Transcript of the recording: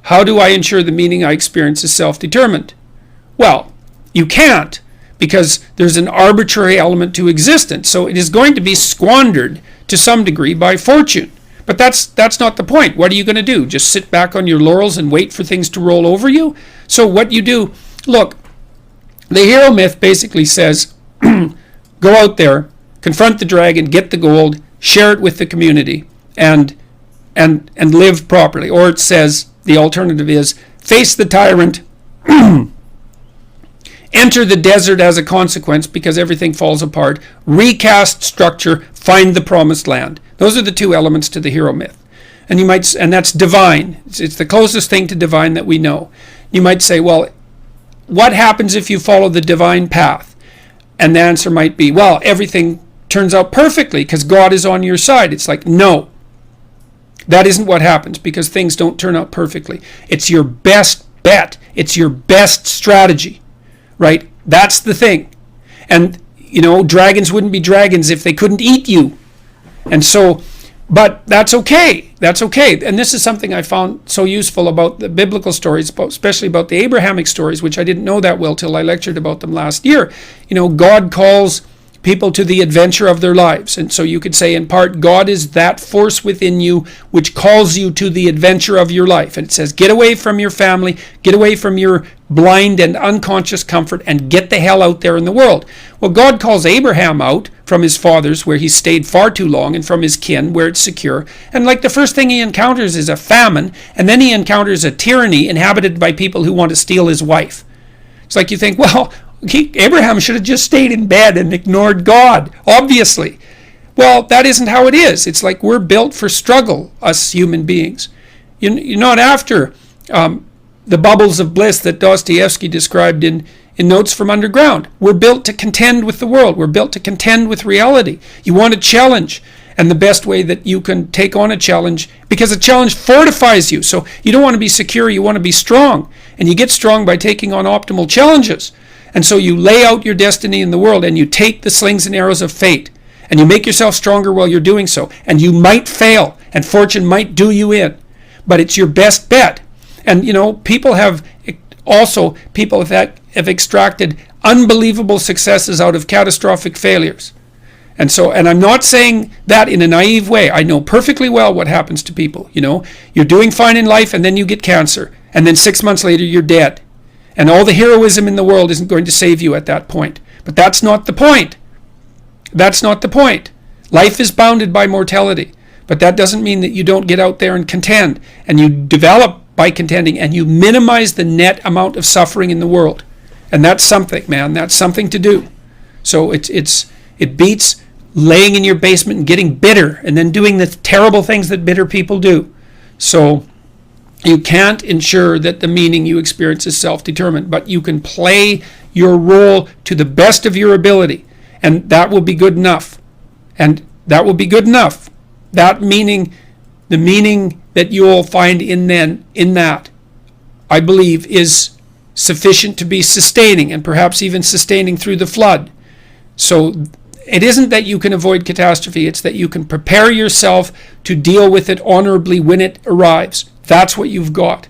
how do I ensure the meaning I experience is self-determined? Well, you can't, because there's an arbitrary element to existence. So it is going to be squandered to some degree by fortune. But that's not the point. What are you going to do? Just sit back on your laurels and wait for things to roll over you? So what you do, look, the hero myth basically says, go out there, confront the dragon, get the gold, share it with the community, and live properly. Or it says, the alternative is, face the tyrant, enter the desert as a consequence because everything falls apart, recast structure, find the promised land. Those are the two elements to the hero myth. And that's divine. It's the closest thing to divine that we know. You might say, well, what happens if you follow the divine path? And the answer might be, well, everything turns out perfectly because God is on your side. It's like, no. That isn't what happens, because things don't turn out perfectly. It's your best bet. It's your best strategy, right? That's the thing. And, dragons wouldn't be dragons if they couldn't eat you. And so, but that's okay. That's okay. And this is something I found so useful about the biblical stories, especially about the Abrahamic stories, which I didn't know that well till I lectured about them last year. God calls people to the adventure of their lives. And so you could say, in part, God is that force within you which calls you to the adventure of your life. And it says, get away from your family, get away from your blind and unconscious comfort, and get the hell out there in the world. Well, God calls Abraham out from his fathers, where he stayed far too long, and from his kin, where it's secure. And like the first thing he encounters is a famine, and then he encounters a tyranny inhabited by people who want to steal his wife. It's like you think, well, Abraham should have just stayed in bed and ignored God, obviously. Well, that isn't how it is. It's like we're built for struggle, us human beings. You're not after the bubbles of bliss that Dostoevsky described in Notes from Underground. We're built to contend with the world. We're built to contend with reality. You want a challenge. And the best way that you can take on a challenge, because a challenge fortifies you. So you don't want to be secure, you want to be strong. And you get strong by taking on optimal challenges. And so you lay out your destiny in the world, and you take the slings and arrows of fate, and you make yourself stronger while you're doing so. And you might fail, and fortune might do you in, but it's your best bet. And people have extracted unbelievable successes out of catastrophic failures. And I'm not saying that in a naive way. I know perfectly well what happens to people. You're doing fine in life, and then you get cancer, and then 6 months later you're dead. And all the heroism in the world isn't going to save you at that point. But that's not the point. That's not the point. Life is bounded by mortality. But that doesn't mean that you don't get out there and contend. And you develop by contending, and you minimize the net amount of suffering in the world. And that's something, man. That's something to do. So it beats laying in your basement and getting bitter and then doing the terrible things that bitter people do. So you can't ensure that the meaning you experience is self-determined, but you can play your role to the best of your ability, and that will be good enough. And that will be good enough. That meaning, the meaning that you'll find in that, I believe, is sufficient to be sustaining, and perhaps even sustaining through the flood. So it isn't that you can avoid catastrophe, it's that you can prepare yourself to deal with it honorably when it arrives. That's what you've got.